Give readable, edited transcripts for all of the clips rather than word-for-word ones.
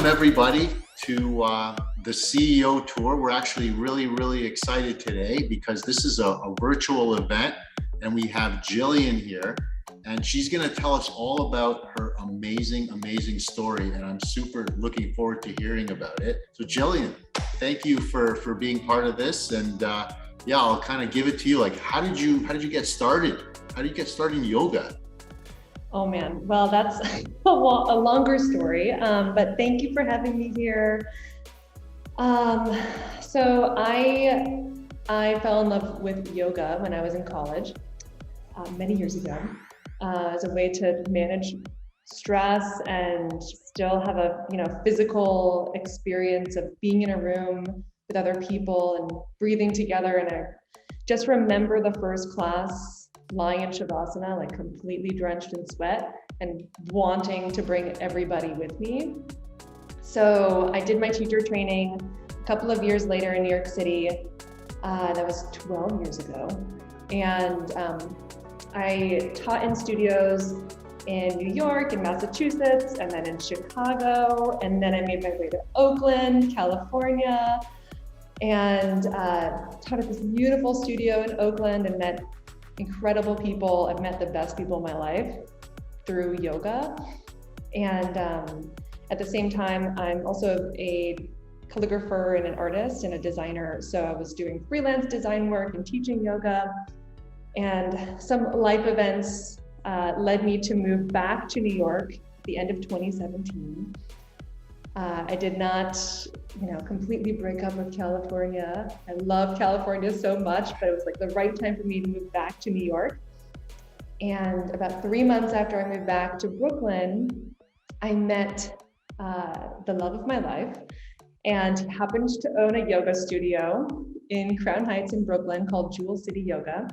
Welcome everybody to the CEO tour. We're actually really excited today because this is a virtual event and we have Jillian here and she's going to tell us all about her amazing story, and I'm super looking forward to hearing about it. So Jillian, thank you for being part of this, and yeah, I'll kind of give it to you. Like, how did you get started? How did you get started in yoga? Oh man, well, that's a longer story, but thank you for having me here. So I fell in love with yoga when I was in college, many years ago, as a way to manage stress and still have a physical experience of being in a room with other people and breathing together. And I just remember the first class lying in Shavasana, like completely drenched in sweat and wanting to bring everybody with me. So I did my teacher training a couple of years later in New York City. That was 12 years ago. And I taught in studios in New York and Massachusetts, and then in Chicago. And then I made my way to Oakland, California, and taught at this beautiful studio in Oakland and met incredible people. I've met the best people in my life through yoga. And at the same time, I'm also a calligrapher and an artist and a designer. So I was doing freelance design work and teaching yoga. And some life events led me to move back to New York at the end of 2017. I did not, completely break up with California. I love California so much, but it was like the right time for me to move back to New York. And about 3 months after I moved back to Brooklyn, I met the love of my life, and he happened to own a yoga studio in Crown Heights in Brooklyn called Jewel City Yoga.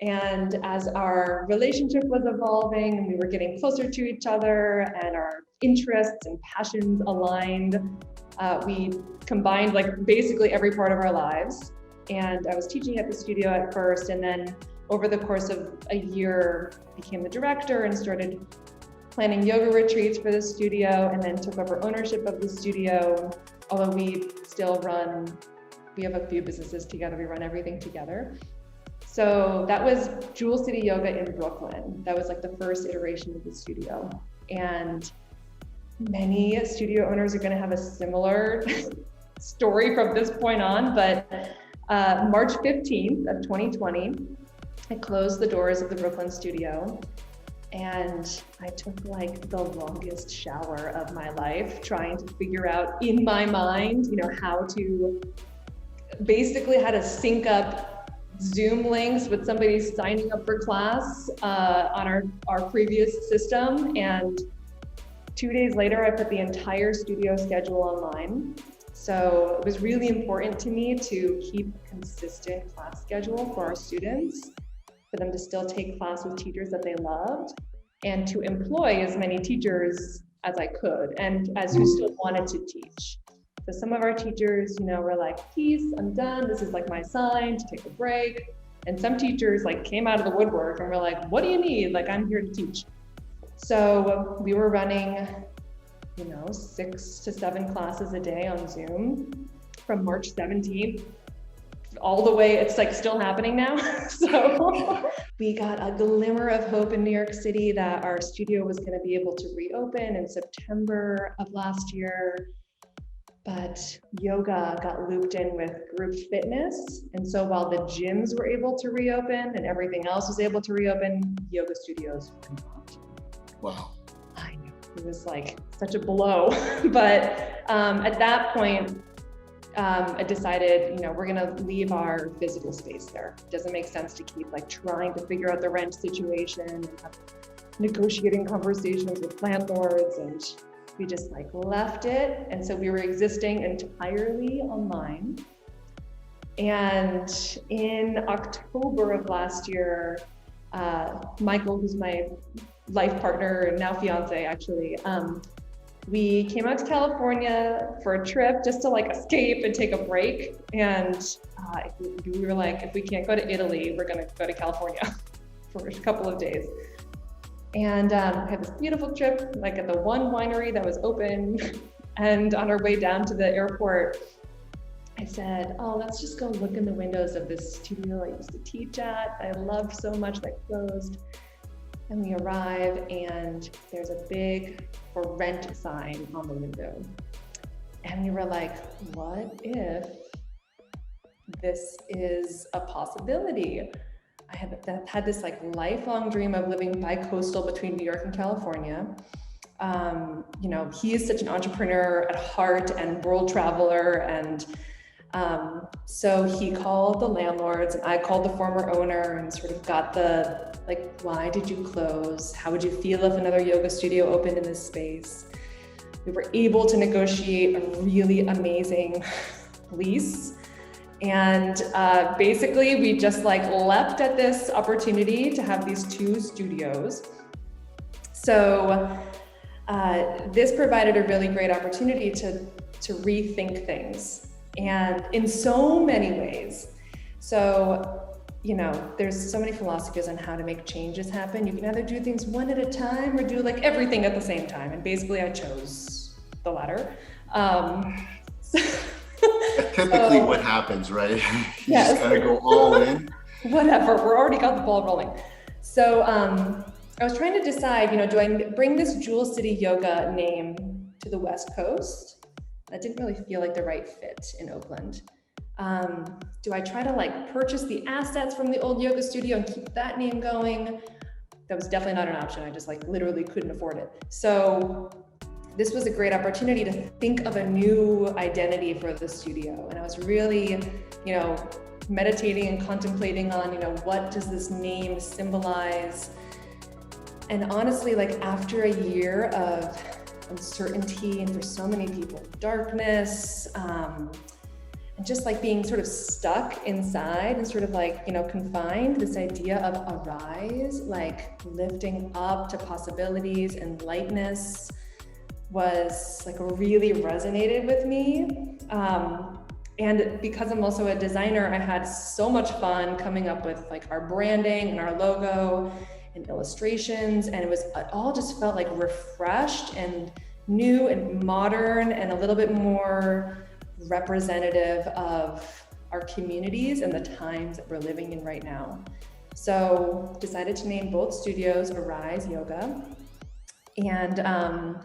And as our relationship was evolving and we were getting closer to each other and our interests and passions aligned, we combined like basically every part of our lives. And I was teaching at the studio at first, and then over the course of a year became the director and started planning yoga retreats for the studio, and then took over ownership of the studio. Although we have a few businesses together, we run everything together. So that was Jewel City Yoga in Brooklyn. That was like the first iteration of the studio. And many studio owners are gonna have a similar story from this point on, but March 15th of 2020, I closed the doors of the Brooklyn studio, and I took like the longest shower of my life trying to figure out in my mind, how to sync up Zoom links with somebody signing up for class on our previous system. And 2 days later, I put the entire studio schedule online. So it was really important to me to keep a consistent class schedule for our students, for them to still take class with teachers that they loved, and to employ as many teachers as I could and as who still wanted to teach. So some of our teachers, were like, peace, I'm done. This is like my sign to take a break. And some teachers like came out of the woodwork and were like, what do you need? Like, I'm here to teach. So we were running, 6 to 7 classes a day on Zoom from March 17th all the way. It's like still happening now. So we got a glimmer of hope in New York City that our studio was going to be able to reopen in September of last year. But yoga got looped in with group fitness. And so while the gyms were able to reopen and everything else was able to reopen, yoga studios were not. Wow. I know, it was like such a blow. But at that point, I decided, we're gonna leave our physical space there. It doesn't make sense to keep like trying to figure out the rent situation and have negotiating conversations with landlords, and we just like left it. And so we were existing entirely online. And in October of last year, Michael, who's my life partner and now fiance actually, we came out to California for a trip just to like escape and take a break. And we were like, if we can't go to Italy, we're gonna go to California for a couple of days. And I had this beautiful trip, like at the one winery that was open And on our way down to the airport, I said, oh, let's just go look in the windows of this studio I used to teach at. I loved so much that closed. And we arrive and there's a big for rent sign on the window. And we were like, what if this is a possibility? I had this like lifelong dream of living bi-coastal between New York and California. You know, he is such an entrepreneur at heart and world traveler. And so he called the landlords and I called the former owner and sort of got the, like, why did you close? How would you feel if another yoga studio opened in this space? We were able to negotiate a really amazing lease. And basically we just like leapt at this opportunity to have these two studios. So this provided a really great opportunity to rethink things, and in so many ways. So, you know, there's so many philosophies on how to make changes happen. You can either do things one at a time or do like everything at the same time. And basically I chose the latter. Typically what happens, right? You just gotta go all in. Whatever, we're already got the ball rolling. So I was trying to decide, you know, do I bring this Jewel City Yoga name to the West Coast? That didn't really feel like the right fit in Oakland. Do I try to like purchase the assets from the old yoga studio and keep that name going? That was definitely not an option. I just like literally couldn't afford it. So this was a great opportunity to think of a new identity for the studio. And I was really, you know, meditating and contemplating on, you know, what does this name symbolize? And honestly, like after a year of uncertainty and for so many people, darkness, and just like being sort of stuck inside and sort of like, you know, confined, this idea of arise, like lifting up to possibilities and lightness was like really resonated with me. And because I'm also a designer, I had so much fun coming up with like our branding and our logo and illustrations. And it all just felt like refreshed and new and modern and a little bit more representative of our communities and the times that we're living in right now. So decided to name both studios Arise Yoga. And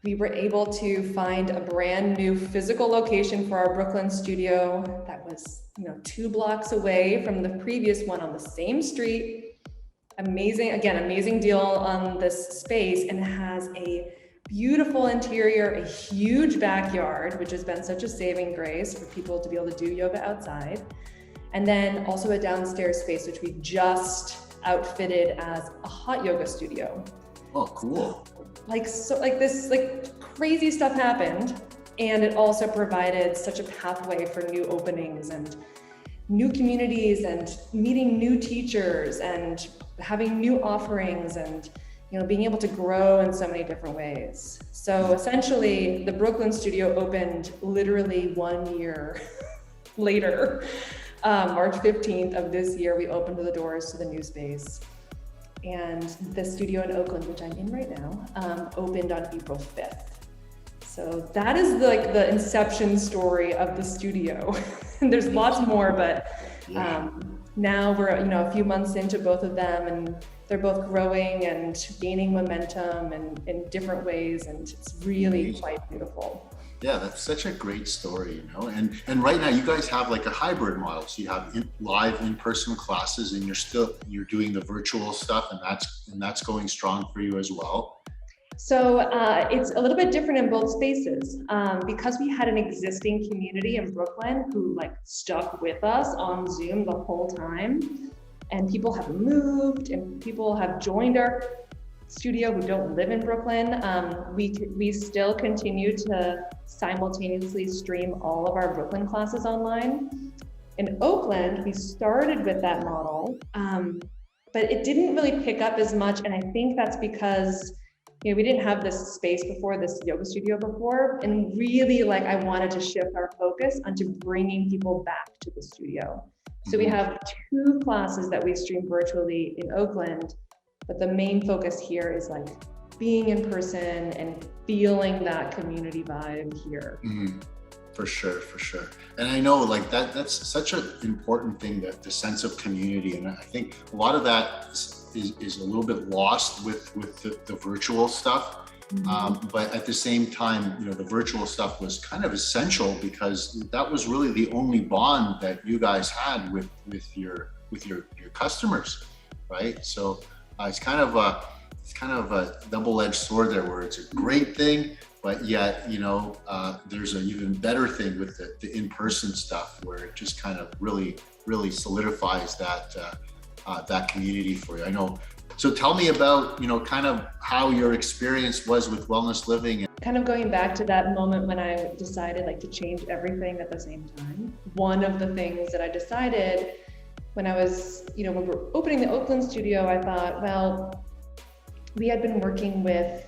we were able to find a brand new physical location for our Brooklyn studio that was, you know, 2 blocks away from the previous one on the same street. Amazing deal on this space, and has a beautiful interior, a huge backyard, which has been such a saving grace for people to be able to do yoga outside. And then also a downstairs space, which we just outfitted as a hot yoga studio. Oh, cool. This crazy stuff happened, and it also provided such a pathway for new openings and new communities and meeting new teachers and having new offerings and, you know, being able to grow in so many different ways. So essentially the Brooklyn studio opened literally 1 year later. March 15th of this year, we opened the doors to the new space. And the studio in Oakland, which I'm in right now, opened on April 5th. So that is like the inception story of the studio. There's lots more, but now we're, you know, a few months into both of them, and they're both growing and gaining momentum and in different ways, and it's really quite beautiful. Yeah, that's such a great story, you know. And right now you guys have like a hybrid model. So you have live in-person classes, and you're doing the virtual stuff, and that's going strong for you as well. So it's a little bit different in both spaces, because we had an existing community in Brooklyn who like stuck with us on Zoom the whole time, and people have moved and people have joined our studio who don't live in Brooklyn. We still continue to simultaneously stream all of our Brooklyn classes online. In Oakland, we started with that model, but it didn't really pick up as much. And I think that's because, you know, we didn't have this space before, this yoga studio before. And really, like, I wanted to shift our focus onto bringing people back to the studio. So we have 2 classes that we stream virtually in Oakland, but the main focus here is like being in person and feeling that community vibe here. For sure. And I know like that's such an important thing, that the sense of community. And I think a lot of that is a little bit lost with the virtual stuff. But at the same time, the virtual stuff was kind of essential, because that was really the only bond that you guys had with your customers, right? So it's kind of a double-edged sword there, where it's a great thing, but yet, there's an even better thing with the in-person stuff, where it just kind of really solidifies that community for you. I know. So tell me about, kind of how your experience was with Wellness Living. Kind of going back to that moment when I decided to change everything at the same time. One of the things that I decided when I was, when we were opening the Oakland studio, I thought, well, we had been working with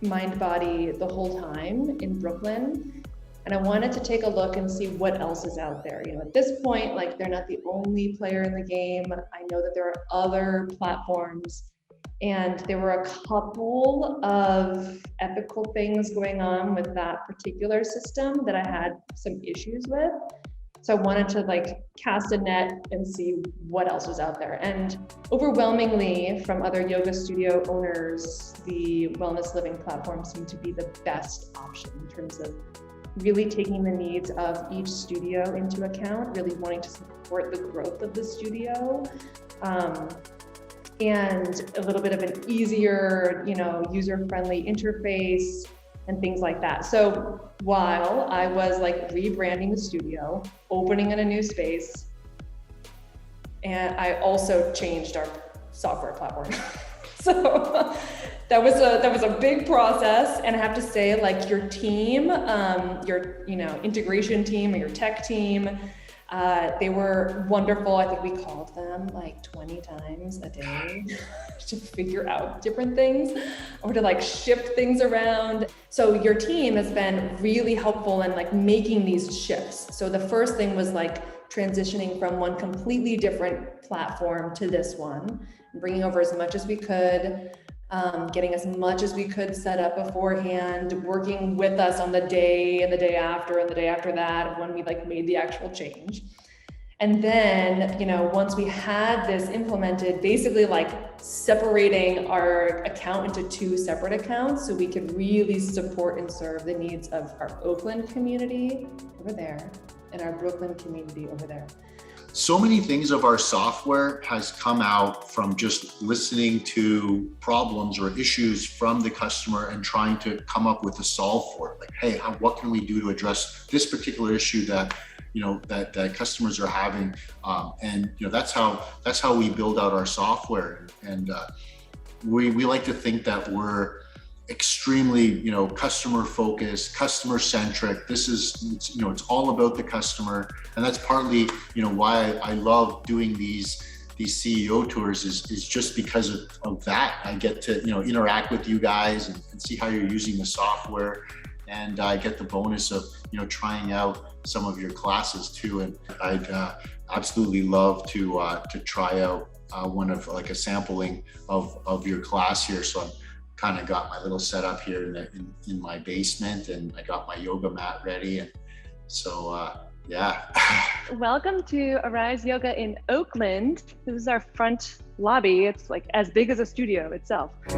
Mindbody the whole time in Brooklyn, and I wanted to take a look and see what else is out there. At this point, they're not the only player in the game. I know that there are other platforms, and there were a couple of ethical things going on with that particular system that I had some issues with. So I wanted to cast a net and see what else was out there. And overwhelmingly from other yoga studio owners, the Wellness Living platform seemed to be the best option in terms of really taking the needs of each studio into account, really wanting to support the growth of the studio, and a little bit of an easier, user-friendly interface and things like that. So while I was rebranding the studio, opening in a new space, and I also changed our software platform. So that was a big process. And I have to say, your team, your integration team or your tech team, they were wonderful. I think we called them 20 times a day to figure out different things or to shift things around. So your team has been really helpful in making these shifts. So the first thing was transitioning from one completely different platform to this one, bringing over as much as we could, getting as much as we could set up beforehand, working with us on the day and the day after and the day after that when we made the actual change. And then, once we had this implemented, basically separating our account into two separate accounts so we could really support and serve the needs of our Oakland community over there and our Brooklyn community over there. So many things of our software has come out from just listening to problems or issues from the customer and trying to come up with a solve for it. Hey, what can we do to address this particular issue that that customers are having? And that's how we build out our software. And we like to think that we're extremely customer focused, customer centric. This is it's all about the customer, and that's partly why I love doing these CEO tours is just because of that. I get to interact with you guys and see how you're using the software, and I get the bonus of trying out some of your classes too. And I'd absolutely love to try out one of a sampling of your class here. So I'm kind of got my little setup here in my basement, and I got my yoga mat ready, and so yeah. Welcome to Arise Yoga in Oakland. This is our front lobby. It's as big as a studio itself. I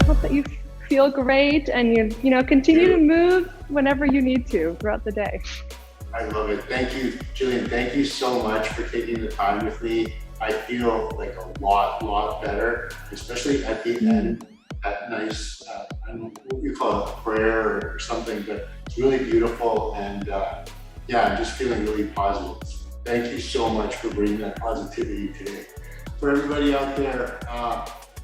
hope that you feel great and you continue to move whenever you need to throughout the day. I love it. Thank you, Jillian. Thank you so much for taking the time with me. I feel a lot better, especially at the end. That nice, I don't know what you call it, prayer or something, but it's really beautiful. And yeah, I'm just feeling really positive. Thank you so much for bringing that positivity today. For everybody out there,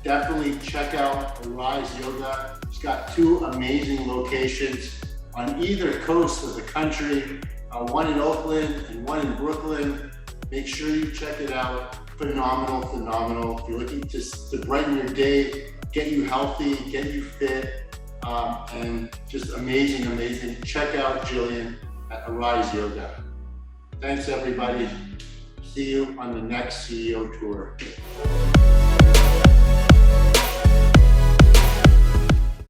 definitely check out Arise Yoga. It's got 2 amazing locations on either coast of the country. One in Oakland and one in Brooklyn. Make sure you check it out. Phenomenal. If you're looking to brighten your day, get you healthy, get you fit, and just amazing, amazing. Check out Jillian at Arise Yoga. Thanks, everybody. See you on the next CEO Tour.